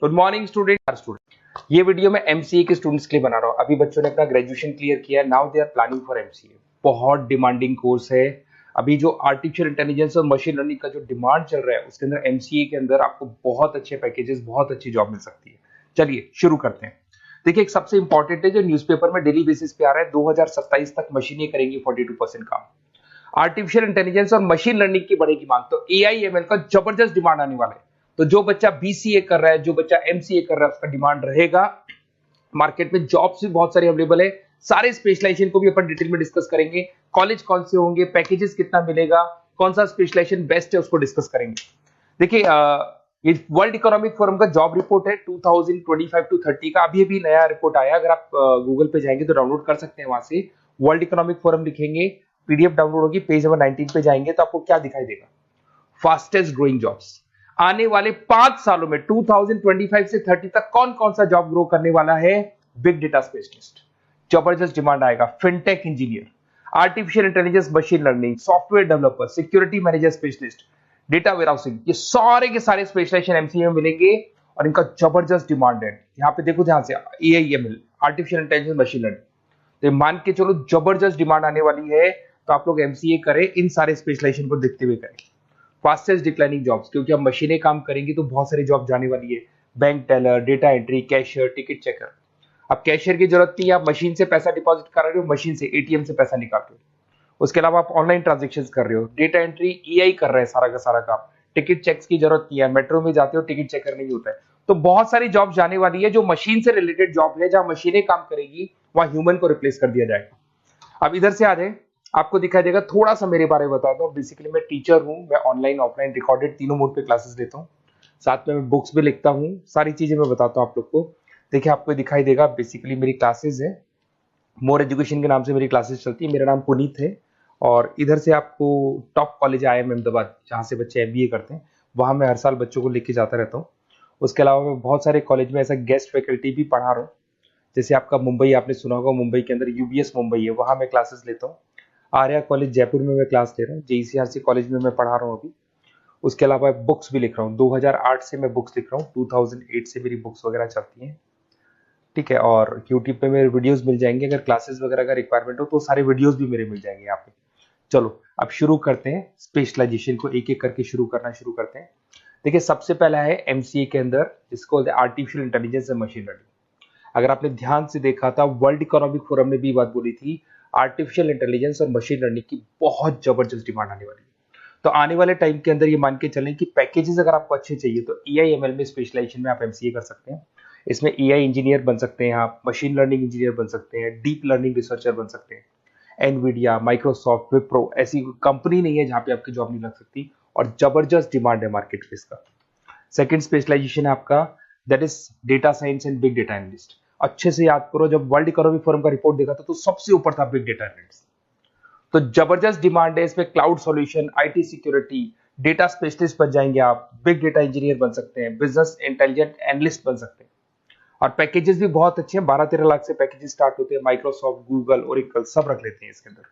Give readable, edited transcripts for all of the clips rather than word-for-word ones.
Good morning student. ये video मैं MCA के स्टूडेंट्स के लिए बना रहा हूँ। अभी बच्चों ने अपना ग्रेजुएशन क्लियर किया, now they are planning for MCA. बहुत डिमांडिंग कोर्स है। अभी जो आर्टिफिशियल इंटेलिजेंस और मशीन लर्निंग का जो डिमांड चल रहा है उसके अंदर एमसीए के अंदर आपको बहुत अच्छे पैकेजेस, बहुत अच्छी जॉब मिल सकती है। चलिए शुरू करते हैं। देखिए, एक सबसे इंपॉर्टेंट है जो न्यूज़पेपर में डेली बेसिस पे आ रहा है, 2027 तक मशीनें करेंगी 42% काम। आर्टिफिशियल इंटेलिजेंस और मशीन लर्निंग की बढ़ेगी मांग, तो एआई एमएल का जबरदस्त डिमांड आने वाला है। तो जो बच्चा बीसीए कर रहा है, जो बच्चा एमसीए कर रहा है, उसका डिमांड रहेगा। मार्केट में जॉब्स भी बहुत सारे अवेलेबल है। सारे स्पेशलाइजेशन को भी अपन डिटेल में डिस्कस करेंगे। कॉलेज कौन से होंगे, पैकेजेस कितना मिलेगा, कौन सा स्पेशलाइजेशन बेस्ट है, उसको डिस्कस करेंगे। देखिए, ये वर्ल्ड इकोनॉमिक फोरम का जॉब रिपोर्ट है 2025 टू 30 का। अभी अभी नया रिपोर्ट आया, अगर आप गूगल पे जाएंगे तो डाउनलोड कर सकते हैं। वहां से वर्ल्ड इकोनॉमिक फोरम लिखेंगे, पीडीएफ डाउनलोड होगी, पेज नंबर 19 पे जाएंगे तो आपको क्या दिखाई देगा, फास्टेस्ट ग्रोइंग जॉब्स। आने वाले 5 सालों में 2025 से 30 तक कौन कौन सा जॉब ग्रो करने वाला है। बिग डेटा स्पेशलिस्ट, जबरदस्त डिमांड आएगा। Fintech engineer, artificial intelligence machine learning, software developer, security manager specialist, data warehousing, ये सारे के सारे स्पेशलाइजेशन एमसीए में मिलेंगे और इनका जबरदस्त डिमांड है। यहाँ पे देखो, ध्यान से, AIML, artificial intelligence machine learning, तो मान के चलो जबरदस्त डिमांड आने वाली है। तो आप लोग एमसीए करें, इन सारे स्पेशलाइजेशन को देखते हुए करें। फास्टेस्ट डिक्लाइनिंग जॉब्स, क्योंकि अब मशीनें काम करेंगी तो बहुत सारी जॉब जाने वाली है। Bank teller, data entry, cashier, ticket checker. अब कैशियर की जरूरत नहीं है, आप मशीन से पैसा डिपॉजिट कर रहे हो, मशीन से एटीएम से पैसा निकाल रहे हो। उसके अलावा आप ऑनलाइन ट्रांजेक्शन कर रहे हो। डेटा एंट्री एआई कर रहा है सारा का सारा काम। टिकट चेक्स की जरूरत नहीं है, मेट्रो में जाते हो टिकट चेकर नहीं होता है। तो बहुत सारी जॉब जाने वाली है जो मशीन से रिलेटेड जॉब है, जहां मशीनें काम करेगी वहां ह्यूमन को रिप्लेस कर दिया जाएगा। अब इधर से आ जाए, आपको दिखाई देगा। थोड़ा सा मेरे बारे में बता दो। बेसिकली मैं टीचर हूं, मैं ऑनलाइन ऑफलाइन रिकॉर्डेड तीनों मोड पे क्लासेस लेता हूं। साथ में मैं बुक्स भी लिखता हूं, सारी चीजें मैं बताता हूं आप लोग को। देखिए, आपको दिखाई देगा, बेसिकली मेरी क्लासेस है, मोर एजुकेशन के नाम से मेरी क्लासेस चलती है। मेरा नाम पुनीत है और इधर से आपको टॉप कॉलेज IIM अहमदाबाद, जहाँ से बच्चे MBA करते हैं, वहां मैं हर साल बच्चों को लेके जाता रहता हूँ। उसके अलावा मैं बहुत सारे कॉलेज में ऐसा गेस्ट फैकल्टी भी पढ़ा रहा हूँ। जैसे आपका मुंबई, आपने सुना होगा, मुंबई के अंदर यूबीएस मुंबई है, वहां मैं क्लासेस लेता हूँ। आर्या कॉलेज जयपुर में मैं क्लास ले रहा हूँ। JECRC कॉलेज में मैं पढ़ा रहा हूँ अभी। उसके अलावा बुक्स भी लिख रहा हूँ। 2008 से मैं बुक्स लिख रहा हूँ, 2008 से मेरी बुक्स वगैरह चलती हैं। ठीक है, और यूट्यूब पे मेरे वीडियोस मिल जाएंगे। अगर क्लासेस वगैरह का रिक्वायरमेंट हो तो सारे वीडियोस भी मेरे मिल जाएंगे यहाँ पे। चलो अब शुरू करते हैं, स्पेशलाइजेशन को एक एक करके शुरू करते हैं। देखिए, सबसे पहला है एमसीए के अंदर, जिसको बोलते हैं artificial intelligence and machine learning. अगर आपने ध्यान से देखा था, वर्ल्ड इकोनॉमिक फोरम ने भी बात बोली थी, आर्टिफिशियल इंटेलिजेंस और मशीन लर्निंग की बहुत जबरदस्त डिमांड आने वाली है। तो आने वाले टाइम के अंदर ये मान के चलें कि पैकेजेस अगर आपको अच्छे चाहिए तो एआईएमएल में स्पेशलाइजेशन में आप एमसीए कर सकते हैं। इसमें एआई इंजीनियर बन सकते हैं, आप मशीन लर्निंग इंजीनियर बन सकते हैं, डीप लर्निंग रिसर्चर बन सकते हैं। एनवीडिया, माइक्रोसॉफ्ट, विप्रो, ऐसी कंपनी नहीं है जहां पे आपकी जॉब नहीं लग सकती, और जबरदस्त डिमांड है मार्केट पे इसका। सेकंड स्पेशलाइजेशन है आपका, that is data science and big data analyst. अच्छे से याद करो, जब वर्ल्ड इकोनॉमिक फोरम का रिपोर्ट देखा था तो सबसे ऊपर था बिग डेटा एनालिस्ट। तो जबरदस्त डिमांड है इसमें। Cloud solution, IT security, data specialist बन जाएंगे आप, बिग डेटा इंजीनियर बन सकते हैं, बिजनेस इंटेलिजेंट एनालिस्ट बन सकते हैं। और पैकेजेस भी बहुत अच्छे हैं, 12-13 लाख से पैकेजेस स्टार्ट होते हैं। माइक्रोसॉफ्ट, गूगल, ओरेकल सब रख लेते हैं इसके अंदर।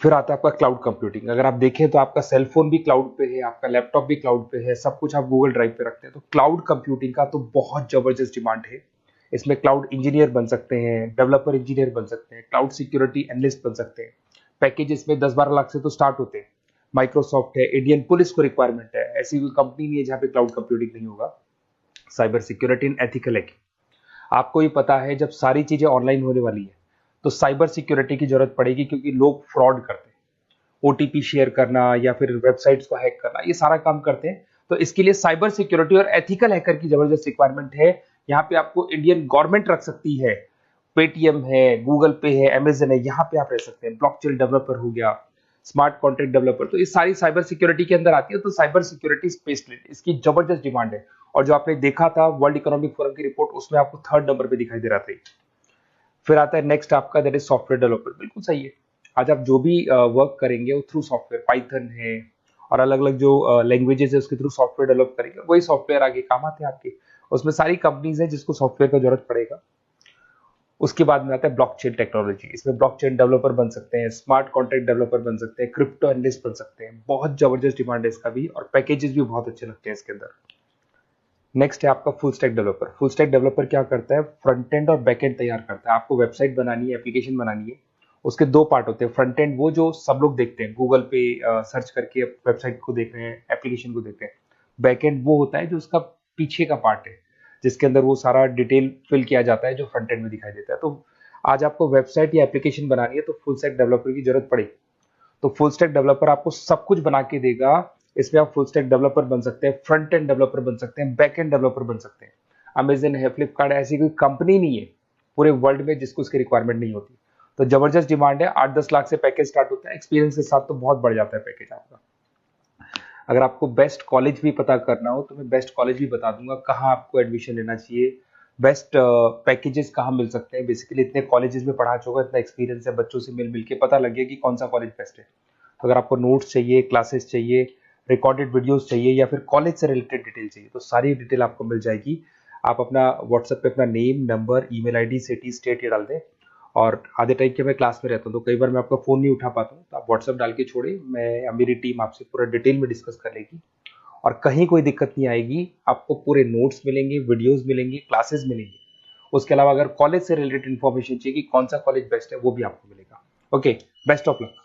फिर आता है आपका क्लाउड कंप्यूटिंग। अगर आप देखें तो आपका सेलफोन भी क्लाउड पे है, आपका लैपटॉप भी क्लाउड पे है, सब कुछ आप गूगल ड्राइव पे रखते हैं। तो क्लाउड कंप्यूटिंग का तो बहुत जबरदस्त डिमांड है। इसमें क्लाउड इंजीनियर बन सकते हैं, डेवलपर इंजीनियर बन सकते हैं, क्लाउड सिक्योरिटी एनालिस्ट बन सकते हैं। पैकेज इसमें 10-12 लाख से तो स्टार्ट होते हैं। माइक्रोसॉफ्ट है, इंडियन पुलिस को रिक्वायरमेंट है, ऐसी कोई कंपनी नहीं है जहां पे क्लाउड कंप्यूटिंग नहीं होगा। Cyber security and ethical hacking, आपको ही पता है जब सारी चीजें ऑनलाइन होने वाली है तो साइबर सिक्योरिटी की जरूरत पड़ेगी, क्योंकि लोग फ्रॉड करते हैं। ओटीपी शेयर करना या फिर वेबसाइट्स को हैक करना, ये सारा काम करते हैं। तो इसके लिए साइबर सिक्योरिटी और एथिकल हैकर की जबरदस्त रिक्वायरमेंट है। यहाँ पे आपको इंडियन गवर्नमेंट रख सकती है, पेटीएम है, गूगल पे है, अमेजन है, यहाँ पे आप रह सकते हैं। ब्लॉकचेन डेवलपर हो गया, स्मार्ट कॉन्ट्रैक्ट डेवलपर, तो ये सारी साइबर सिक्योरिटी के अंदर आती है। तो साइबर सिक्योरिटी स्पेशलिस्ट, इसकी जबरदस्त डिमांड है। और जो आपने देखा था वर्ल्ड इकोनॉमिक फोरम की रिपोर्ट, उसमें आपको 3rd नंबर पे दिखाई दे रहा था। फिर आता है नेक्स्ट आपका, दैट इज सॉफ्टवेयर डेवलपर। बिल्कुल सही है। आज आप जो भी वर्क करेंगे वो थ्रू सॉफ्टवेयर, पाइथन है और अलग अलग जो लैंग्वेजेस है उसके थ्रू सॉफ्टवेयर डेवलप करेंगे, वही सॉफ्टवेयर आगे काम आते हैं आपके। उसमें सारी कंपनीज है जिसको सॉफ्टवेयर का जरूरत पड़ेगा। उसके बाद में आता है ब्लॉकचेन टेक्नोलॉजी। इसमें ब्लॉकचेन डेवलपर बन सकते हैं, स्मार्ट कॉन्ट्रैक्ट डेवलपर बन सकते हैं, क्रिप्टो एनालिस्ट बन सकते हैं। बहुत जबरदस्त डिमांड है इसका भी, और पैकेजेस भी बहुत अच्छे लगते हैं इसके अंदर। नेक्स्ट है आपका full stack developer. Full stack developer क्या करता है, फ्रंट एंड और बैक एंड तैयार करता है। आपको वेबसाइट बनानी है, एप्लीकेशन बनानी है, उसके दो पार्ट होते हैं। फ्रंट एंड वो जो सब लोग देखते हैं, गूगल पे सर्च करके वेबसाइट को देख रहे हैं, एप्लीकेशन को देख रहे हैं। बैक एंड वो होता है जो उसका पीछे का पार्ट है, जिसके अंदर वो सारा डिटेल फिल किया जाता है जो फ्रंट एंड में दिखाई देता है। तो आज आपको वेबसाइट या एप्लीकेशन बनानी है तो फुल स्टैक डेवलपर की जरूरत पड़ेगी। तो फुल स्टैक डेवलपर आपको सब कुछ बना के देगा। इसमें आप फुल स्टैक डेवलपर बन सकते हैं, फ्रंट एंड डेवलपर बन सकते हैं, बैक एंड डेवलपर बन सकते हैं। अमेजन है, फ्लिपकार्ट, ऐसी कोई कंपनी नहीं है पूरे वर्ल्ड में जिसको उसकी रिक्वायरमेंट नहीं होती। तो जबरदस्त डिमांड है, 8-10 लाख से पैकेज स्टार्ट होता है, एक्सपीरियंस के साथ तो बहुत बढ़ जाता है पैकेज आपका। अगर आपको बेस्ट कॉलेज भी पता करना हो तो मैं बेस्ट कॉलेज भी बता दूंगा, कहाँ आपको एडमिशन लेना चाहिए, बेस्ट पैकेजेस कहाँ मिल सकते हैं। बेसिकली इतने कॉलेजेस में पढ़ा चुका, इतना एक्सपीरियंस है, बच्चों से मिल मिल के पता लग गया कि कौन सा कॉलेज बेस्ट है। तो अगर आपको नोट्स चाहिए, क्लासेस चाहिए, रिकॉर्डेड वीडियोस चाहिए या फिर कॉलेज से रिलेटेड डिटेल चाहिए तो सारी डिटेल आपको मिल जाएगी। आप अपना व्हाट्सएप पे अपना name, number, email ID, city, state ये डाल दें। और आधे टाइम के मैं क्लास में रहता हूँ तो कई बार मैं आपका फ़ोन नहीं उठा पाता हूँ, तो आप व्हाट्सएप डाल के छोड़े, मैं या मेरी टीम आपसे पूरा डिटेल में डिस्कस कर लेगी। और कहीं कोई दिक्कत नहीं आएगी, आपको पूरे नोट्स मिलेंगे, वीडियोस मिलेंगे, क्लासेस मिलेंगे। उसके अलावा अगर कॉलेज से रिलेटेड इन्फॉर्मेशन चाहिए कि कौन सा कॉलेज बेस्ट है वो भी आपको मिलेगा। Okay, best of luck.